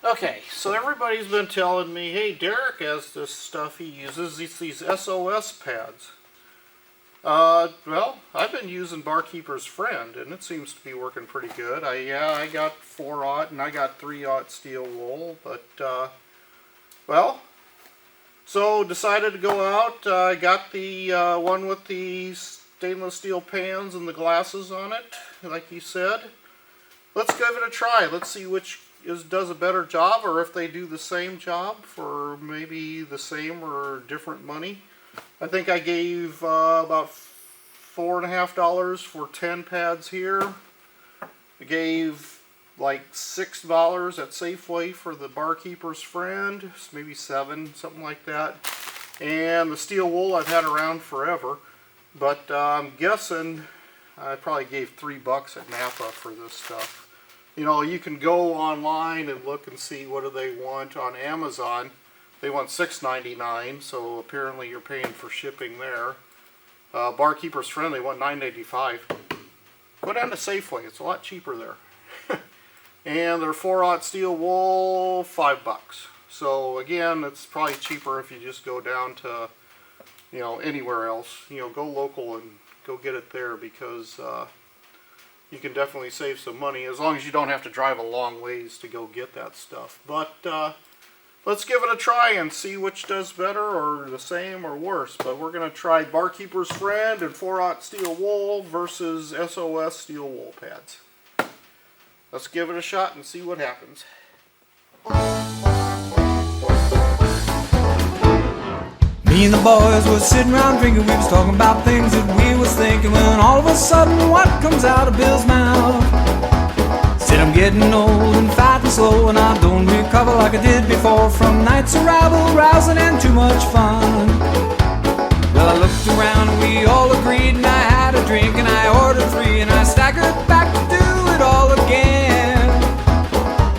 Okay, so everybody's been telling me, hey, Derek has this stuff he uses, these SOS pads. Well, I've been using Barkeeper's Friend, and it seems to be working pretty good. I got 4/0 and I got 3/0 steel wool, but, well, so decided to go out. I got the one with the stainless steel pans and the glasses on it, like you said. Let's give it a try. Let's see which does a better job, or if they do the same job for maybe the same or different money. I think I gave about $4.50 for 10 pads here. I gave like $6 at Safeway for the Barkeeper's Friend, maybe 7, something like that. And the steel wool I've had around forever, but I'm guessing I probably gave $3 at Napa for this stuff. You know, you can go online and look and see what do they want on Amazon. They want $6.99, so apparently you're paying for shipping there. Barkeeper's Friend, they want $9.85. Go down to Safeway, it's a lot cheaper there. And their 4/0 steel wool, $5. So again, it's probably cheaper if you just go down to, you know, anywhere else. You know, go local and go get it there, because you can definitely save some money as long as you don't have to drive a long ways to go get that stuff. But let's give it a try and see which does better, or the same, or worse. But we're going to try Barkeeper's Friend and 4/0 steel wool versus SOS steel wool pads. Let's give it a shot and see what happens. Me and the boys was sitting around drinking, we was talking about things that we was thinking, when all of a sudden what comes out of Bill's mouth? Said I'm getting old and fat and slow, and I don't recover like I did before from nights of rabble, rousing and too much fun. Well, I looked around and we all agreed, and I had a drink and I ordered 3, and I staggered back to do it all again.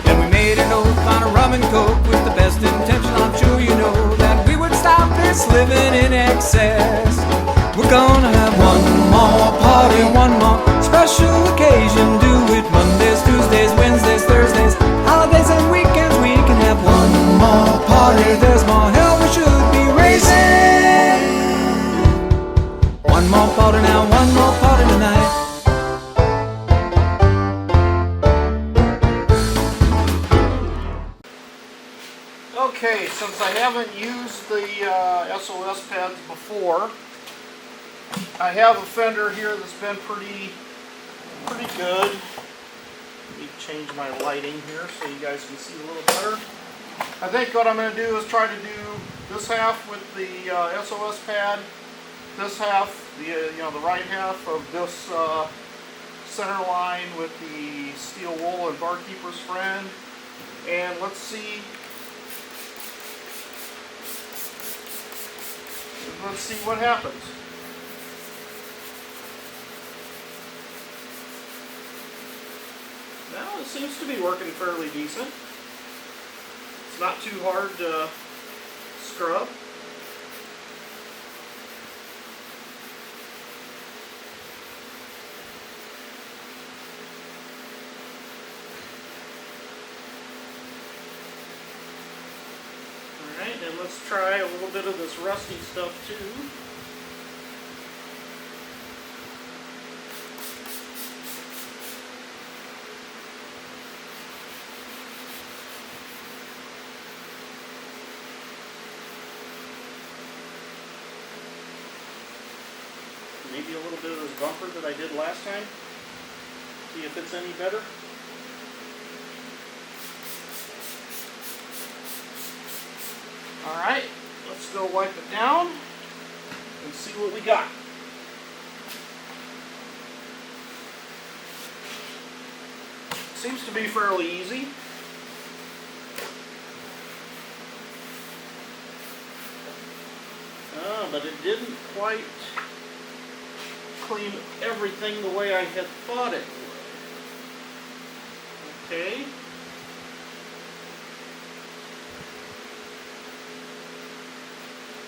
And we made an oath on a rum and coke with the best intention, I'm sure you know, that we would stop this living in excess. We're gonna have one more party, one more special occasion. Do it Mondays, Tuesdays, Wednesdays, Thursdays, holidays and weekends. We can have one more party. There's more hell we should be raising. One more party now, one more party tonight. Okay, since I haven't used the SOS pads before, I have a fender here that's been pretty good. Let me change my lighting here so you guys can see a little better. I think what I'm going to do is try to do this half with the SOS pad, this half, the right half of this center line with the steel wool and Barkeeper's Friend, and let's see what happens. Now it seems to be working fairly decent. It's not too hard to scrub. Alright, and let's try a little bit of this rusty stuff too. Maybe a little bit of this bumper that I did last time. See if it's any better. Alright, let's go wipe it down and see what we got. Seems to be fairly easy. But it didn't quite clean everything the way I had thought it would. Okay.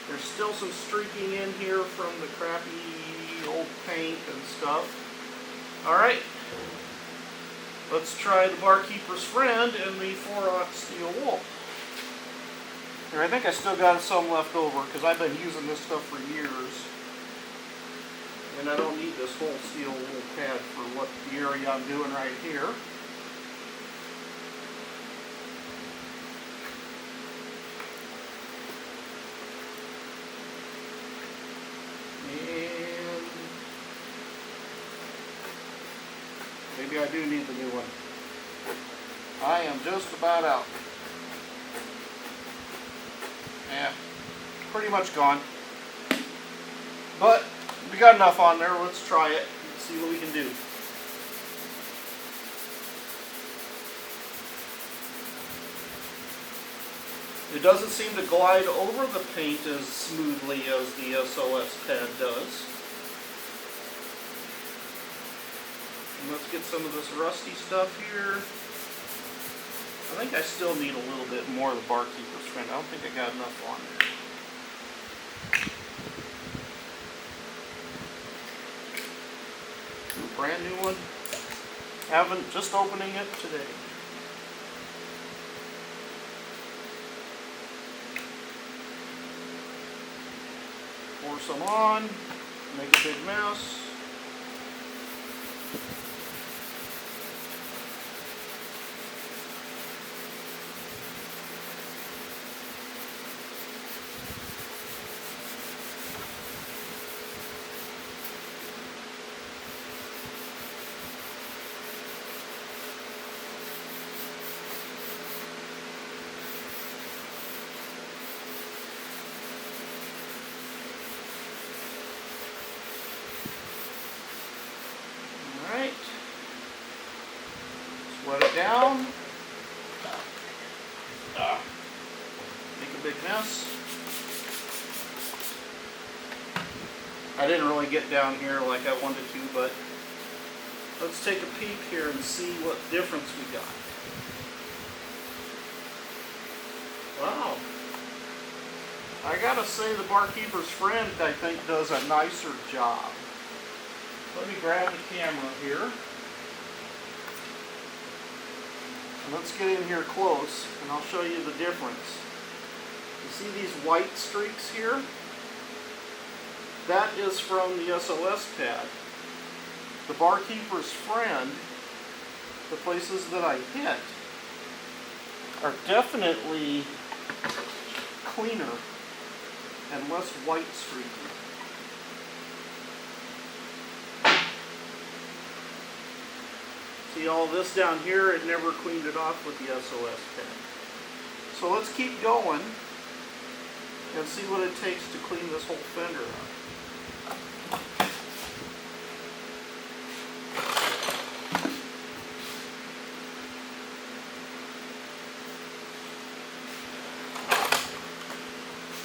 There's still some streaking in here from the crappy old paint and stuff. Alright. Let's try the Barkeeper's Friend and the 4/0 steel wool. Here, I think I still got some left over because I've been using this stuff for years. And I don't need this whole steel wool pad for what the area I'm doing right here. And maybe I do need the new one. I am just about out. Yeah, pretty much gone. But we got enough on there. Let's try it and see what we can do. It doesn't seem to glide over the paint as smoothly as the SOS pad does. And let's get some of this rusty stuff here. I think I still need a little bit more of the Barkeeper's Friend. I don't think I got enough on there. Brand new one. Haven't, just opening it today. Pour some on, make a big mess. Alright, sweat it down, make a big mess. I didn't really get down here like I wanted to, but let's take a peek here and see what difference we got. Wow, I gotta say the Barkeeper's Friend I think does a nicer job. Let me grab the camera here. And let's get in here close and I'll show you the difference. You see these white streaks here? That is from the SOS pad. The Barkeeper's Friend, the places that I hit, are definitely cleaner and less white streaky. See all this down here, it never cleaned it off with the SOS pad. So let's keep going and see what it takes to clean this whole fender up.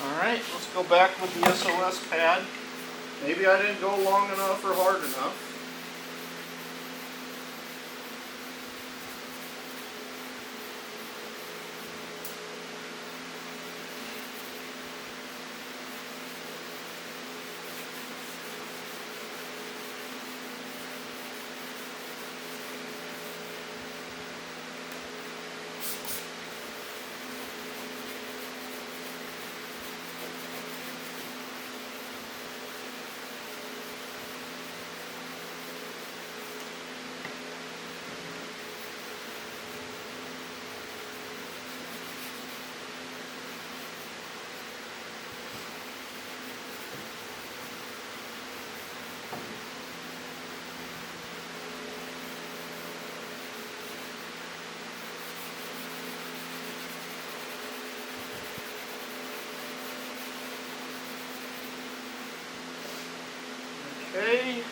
Alright, let's go back with the SOS pad. Maybe I didn't go long enough or hard enough. Okay, let's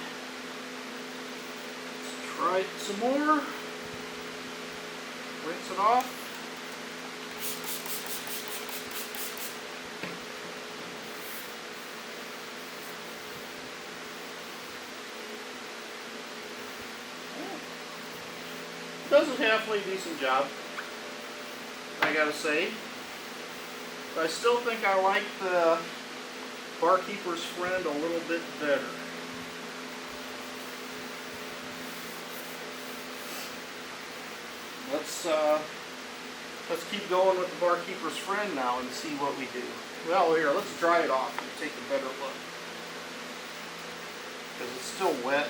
try it some more. Rinse it off. Does a halfway decent job, I gotta say. But I still think I like the Barkeeper's Friend a little bit better. let's keep going with the barkeeper's friend now and see what we do. Well, here, let's dry it off and take a better look, because it's still wet.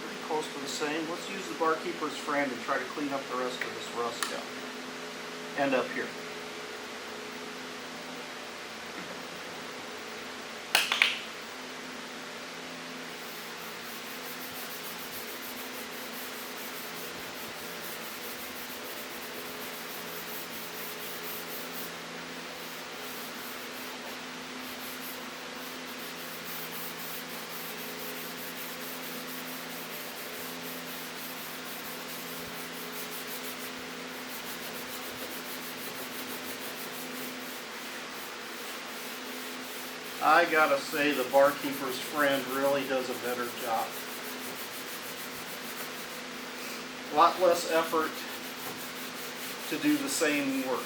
Pretty close to the same. Let's use the barkeeper's friend and try to clean up the rest of this rust down here and up here. I gotta say, the barkeeper's friend really does a better job. A lot less effort to do the same work.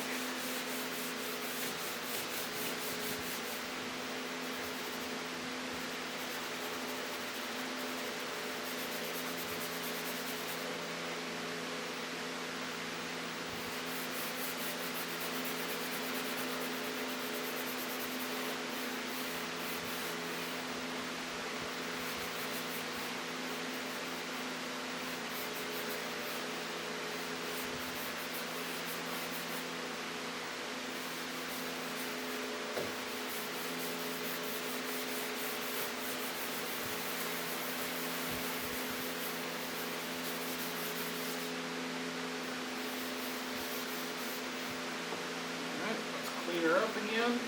Clean her up again.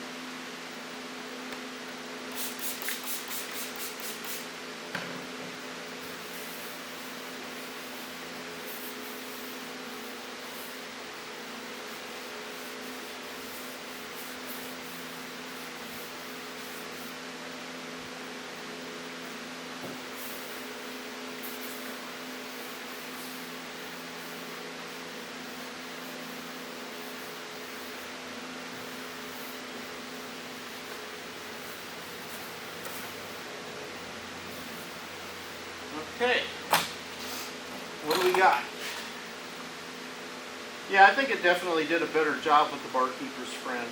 Okay, what do we got? Yeah, I think it definitely did a better job with the barkeeper's friend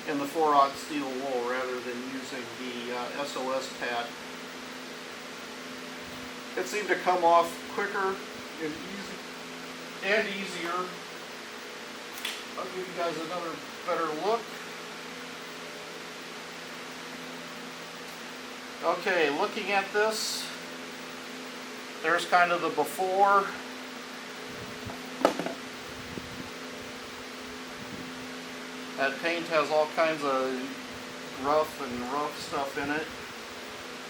and the 4/0 steel wool rather than using the SOS pad. It seemed to come off quicker and easier. I'll give you guys another better look. Okay, looking at this, there's kind of the before. That paint has all kinds of rough stuff in it.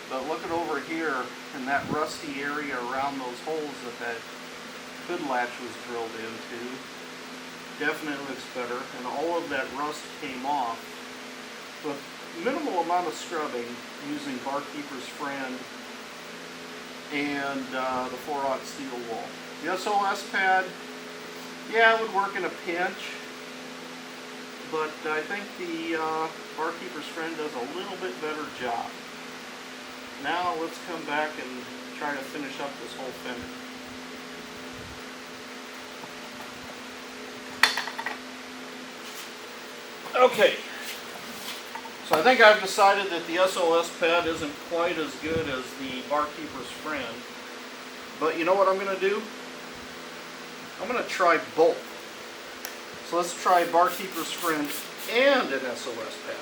But look at over here in that rusty area around those holes that hood latch was drilled into. Definitely looks better, and all of that rust came off with minimal amount of scrubbing using barkeeper's friend and the 4/0 steel wool. The SOS pad, yeah, it would work in a pinch, but I think the barkeeper's friend does a little bit better job. Now let's come back and try to finish up this whole fender. Okay, so I think I've decided that the SOS pad isn't quite as good as the barkeeper's friend. But you know what I'm going to do? I'm going to try both. So let's try barkeeper's friend and an SOS pad.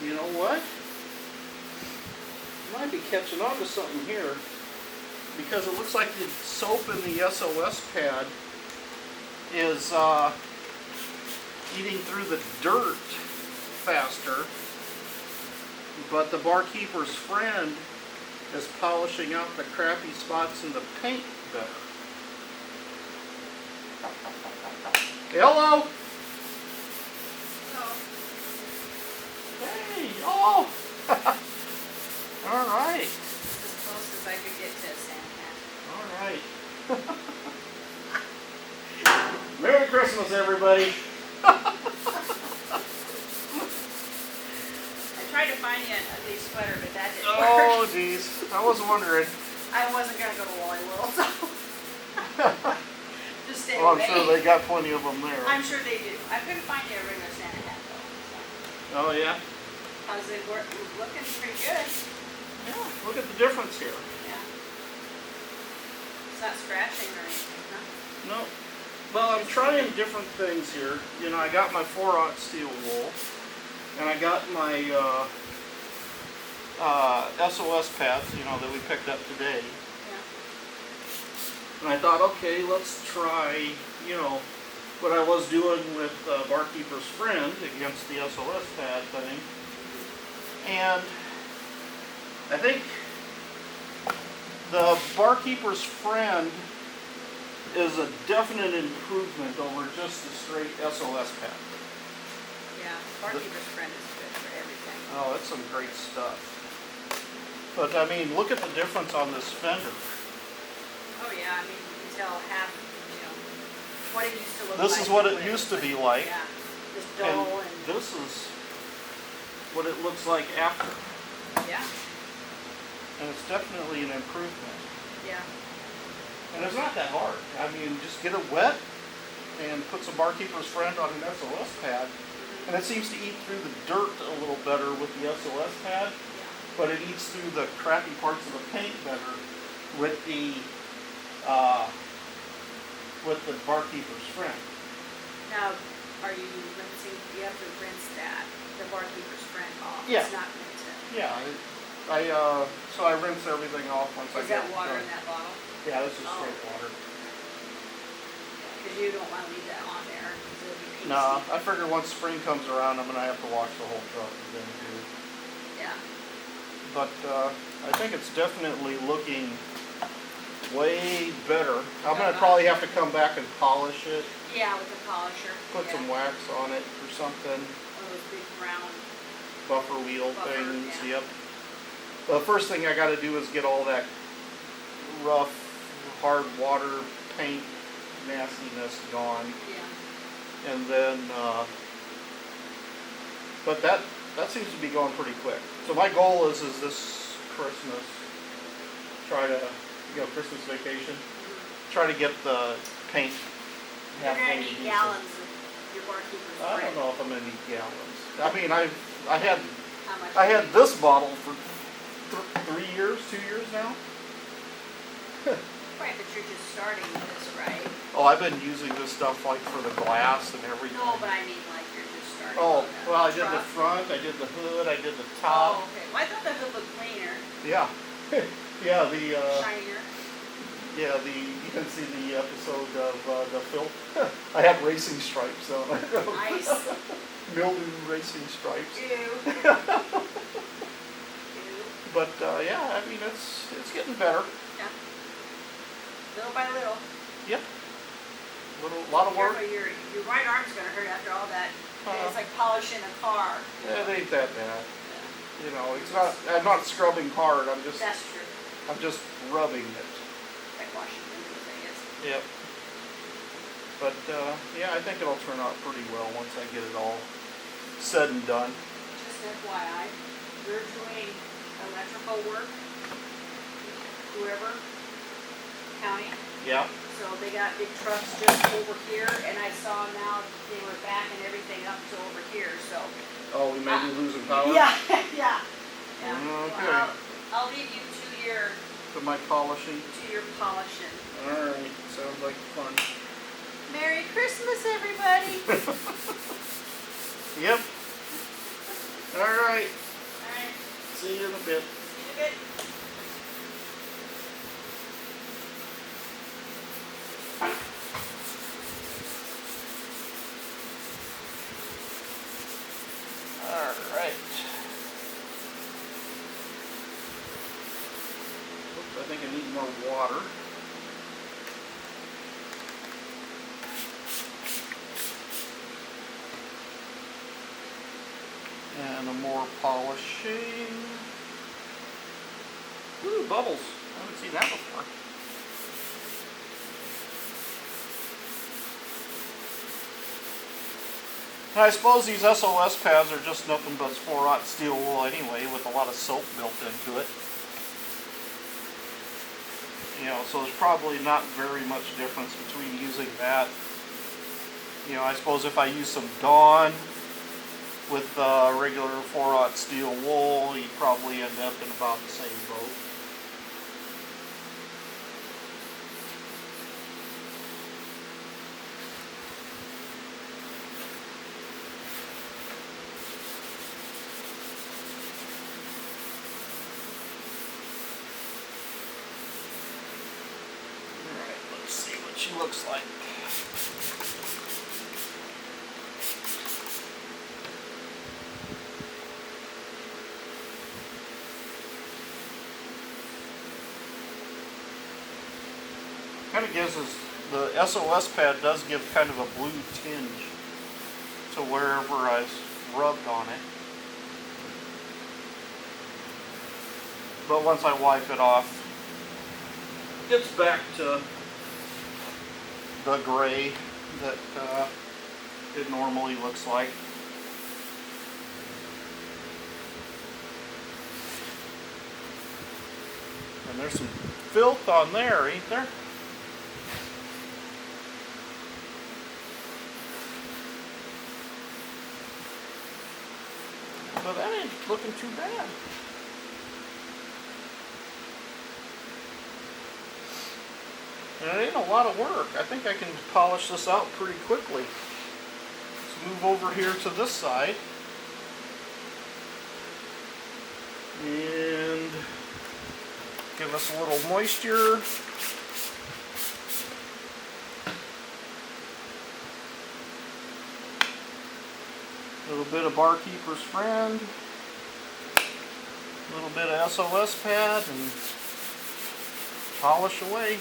you know what? Might be catching on to something here, because it looks like the soap in the SOS pad is eating through the dirt faster, but the barkeeper's friend is polishing out the crappy spots in the paint better. Hello? Hey, oh! All right. As close as I could get to a Santa hat. All right. Merry Christmas, everybody. I tried to find you an ugly sweater, but that didn't Oh, work. geez. I was wondering. I wasn't going to go to Wally World, so. Just stay Well, I'm away. sure they got plenty of them there. I'm sure they do. I couldn't find you a regular Santa hat, though. Oh, yeah? How's it work? Looking pretty good. Yeah, look at the difference here. Yeah. It's not scratching or anything, huh? No. Well, I'm trying different things here. You know, I got my 4/0 steel wool, and I got my SOS pads, you know, that we picked up today. Yeah. And I thought, okay, let's try, you know, what I was doing with Barkeeper's Friend against the SOS pad thing. And I think the Barkeeper's Friend is a definite improvement over just the straight SOS pad. Yeah. Barkeeper's Friend is good for everything. Oh, it's some great stuff. But I mean, look at the difference on this fender. Oh, yeah. I mean, you can tell half, you know, what it used to look like. This is what and it used to be like. Yeah. Just And dull and. this is what it looks like after. Yeah. And it's definitely an improvement. Yeah. And it's not that hard. I mean, just get it wet and put some Barkeeper's Friend on an SOS pad. And it seems to eat through the dirt a little better with the SOS pad, but it eats through the crappy parts of the paint better with the Barkeeper's Friend. Now, are you rinsing? You have to rinse that, the Barkeeper's Friend off. Yeah. It's not meant to. Yeah, so I rinse everything off once I Is get that water done. in that bottle? Yeah, this is Oh. straight water. Because you don't want to leave that on there because it'll be pasty. No, I figure once spring comes around, I'm gonna have to wash the whole truck again too. Yeah. But I think it's definitely looking way better. I'm gonna probably have to come back and polish it, Yeah, with the polisher. put yeah. some wax on it or something, One of those big round. buffer wheel Buffer, things. yeah. Yep. The first thing I got to do is get all that rough, hard water paint nastiness gone, Yeah. and then. But that seems to be going pretty quick. So my goal is this Christmas, try to, Christmas vacation, try to get the paint You're halfway going to need decent. gallons of your Barkeeper's I Friend. don't know if I'm gonna need gallons. I mean, How much? I had this bottle for 3 years, 2 years now. Right, but you're just starting this, right? Oh, I've been using this stuff like for the glass and everything. No, but I mean like you're just starting. Oh, on the well, I did the truck. front, I did the hood, I did the Oh, top. okay. Well, I thought the hood looked cleaner, Yeah, yeah. shinier. You can see the episode of the film. I have racing stripes on it. Nice. Mildew racing stripes. Ew. Ew. But yeah, I mean it's getting better. Yeah. Little by little. Yep. Lot of work. Careful, your right arm's gonna hurt after all that. Uh-huh. It's like polishing a car. It ain't that bad. Yeah. You know, it's not. I'm not scrubbing hard. I'm just That's true. rubbing it. Like washing windows, I guess. Yep. But yeah, I think it'll turn out pretty well once I get it all said and done. Just FYI, you're doing electrical work, whoever, county. Yeah. So they got big trucks just over here, and I saw now they were backing everything up to over here, so. Oh, we may be losing power. Yeah, yeah. Yeah. Okay. Well, I'll leave you to your For my polishing. polishing. All right. Sounds like fun. Merry Christmas, everybody. Yep. Alright, Alright, see you in a bit. see you in a bit. Alright. Oops, I think I need more water. And a more polishing. Ooh, bubbles. I haven't seen that before. And I suppose these SOS pads are just nothing but 4-aught steel wool anyway, with a lot of soap built into it. You know, so there's probably not very much difference between using that. You know, I suppose if I use some Dawn with regular 4-aught steel wool, you probably end up in about the same boat. Alright, let's see what she looks like. Kind of gives us, the SOS pad does give kind of a blue tinge to wherever I've rubbed on it. But once I wipe it off, it's back to the gray that it normally looks like. And there's some filth on there, ain't there? But that ain't looking too bad. And it ain't a lot of work. I think I can polish this out pretty quickly. Let's move over here to this side. And give us a little moisture. A little bit of Barkeeper's Friend, a little bit of SOS pad, and polish away.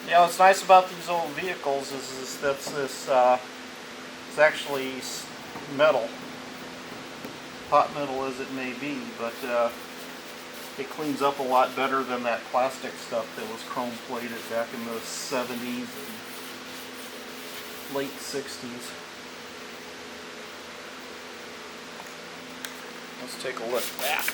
You know, what's nice about these old vehicles is that this it's actually metal, hot metal as it may be, but it cleans up a lot better than that plastic stuff that was chrome plated back in the 70s and late 60s. Let's take a look at that.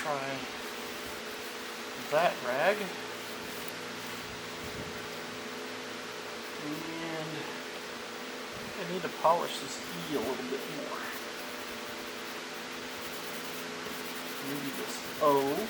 try that rag. And I need to polish this E a little bit more. Maybe this O.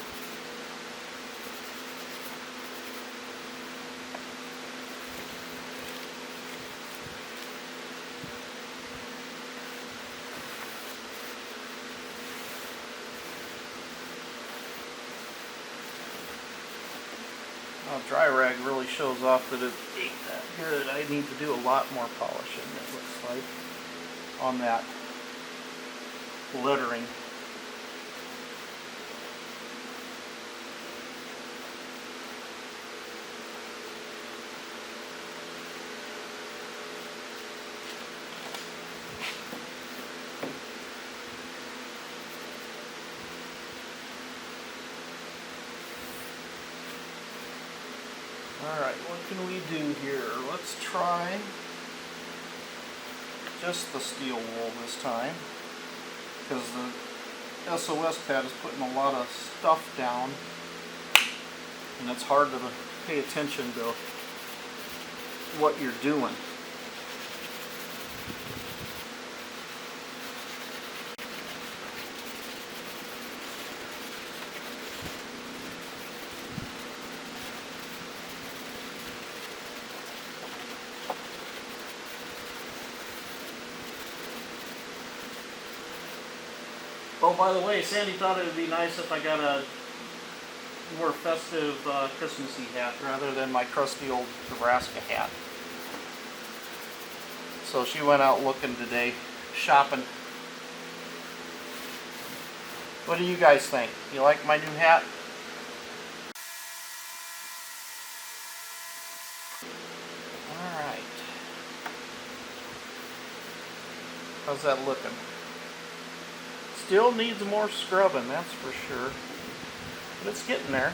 Dry rag really shows off that it ain't that good. I need to do a lot more polishing, it looks like, on that lettering. Alright, what can we do here? Let's try just the steel wool this time, because the SOS pad is putting a lot of stuff down and it's hard to pay attention to what you're doing. Oh, by the way, Sandy thought it would be nice if I got a more festive Christmassy hat rather than my crusty old Nebraska hat. So she went out looking today, shopping. What do you guys think? You like my new hat? Alright. How's that looking? Still needs more scrubbing, that's for sure. But it's getting there.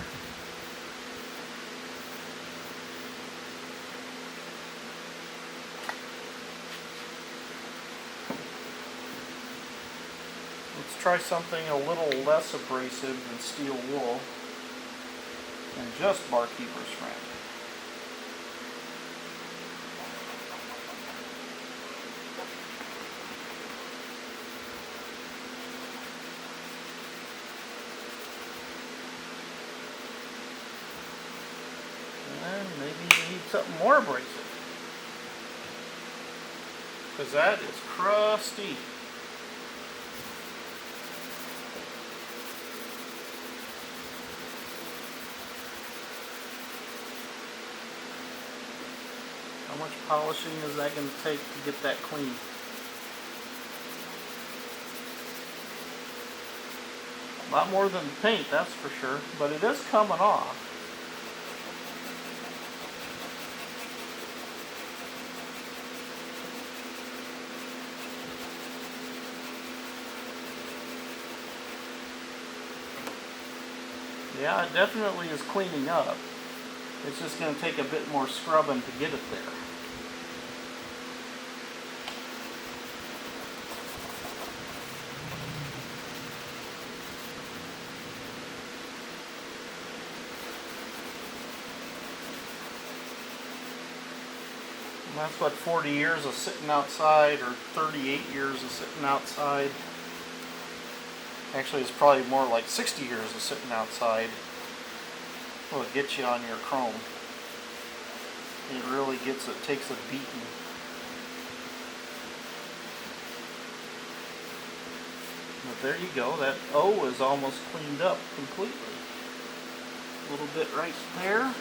Let's try something a little less abrasive than steel wool and just Barkeeper's Friend. Maybe you need something more abrasive, because that is crusty. How much polishing is that going to take to get that clean? A lot more than paint, that's for sure, but it is coming off. Yeah, it definitely is cleaning up. It's just going to take a bit more scrubbing to get it there. And that's what 40 years of sitting outside, or 38 years of sitting outside. Actually, it's probably more like 60 years of sitting outside will get you on your chrome. It really takes a beating. But there you go, that O is almost cleaned up completely. A little bit right there.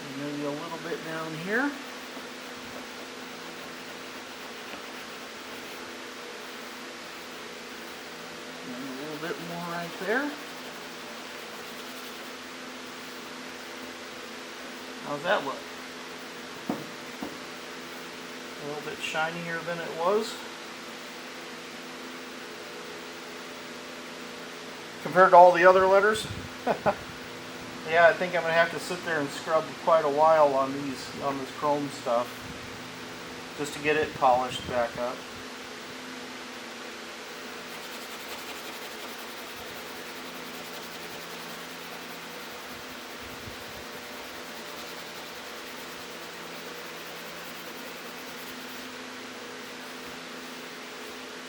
And maybe a little bit down here. Bit more right there. How's that look? A little bit shinier than it was. Compared to all the other letters. Yeah, I think I'm going to have to sit there and scrub quite a while on this chrome stuff. just to get it polished back up.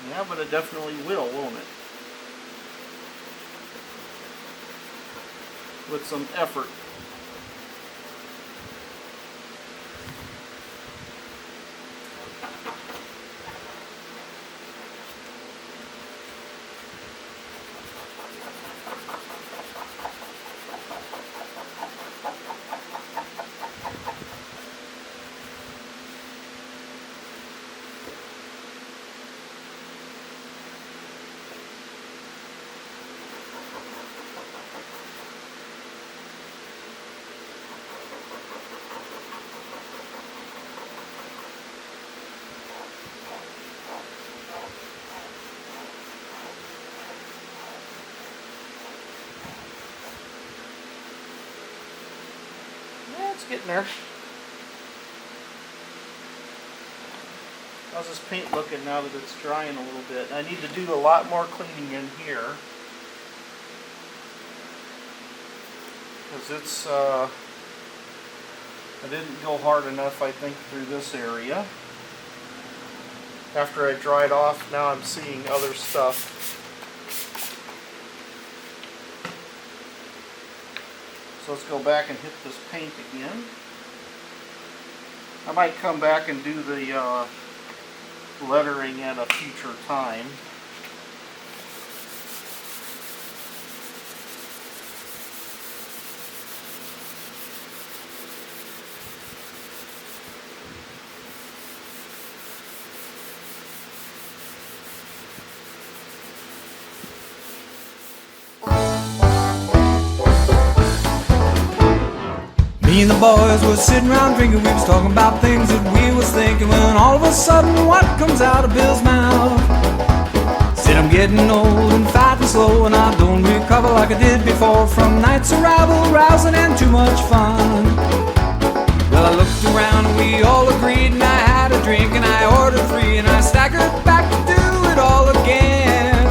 Yeah, but it definitely will, won't it? With some effort. It's getting there. How's this paint looking now that it's drying a little bit? I need to do a lot more cleaning in here. Because it's, I didn't go hard enough, I think, through this area. After I dried off, now I'm seeing other stuff. So let's go back and hit this paint again. I might come back and do the lettering at a future time. Me and the boys was sitting around drinking, we was talking about things that we was thinking, when all of a sudden what comes out of Bill's mouth? Said I'm getting old and fat and slow, and I don't recover like I did before from nights of rabble, rousing and too much fun. Well, I looked around and we all agreed, and I had a drink and I ordered 3, and I staggered back to do it all again.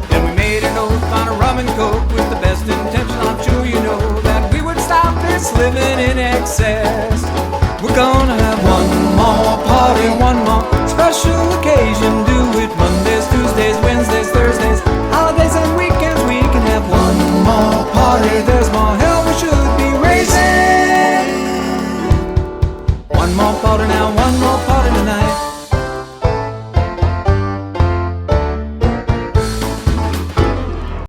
Then we made an oath on a rum and coke with the best intention, I'm sure you know, that we would stop this living in excess. We're gonna have one more party, one more special occasion. Do it Mondays, Tuesdays, Wednesdays, Thursdays, holidays and weekends. We can have one more party. There's more hell we should be raising. One more party now, one more party tonight.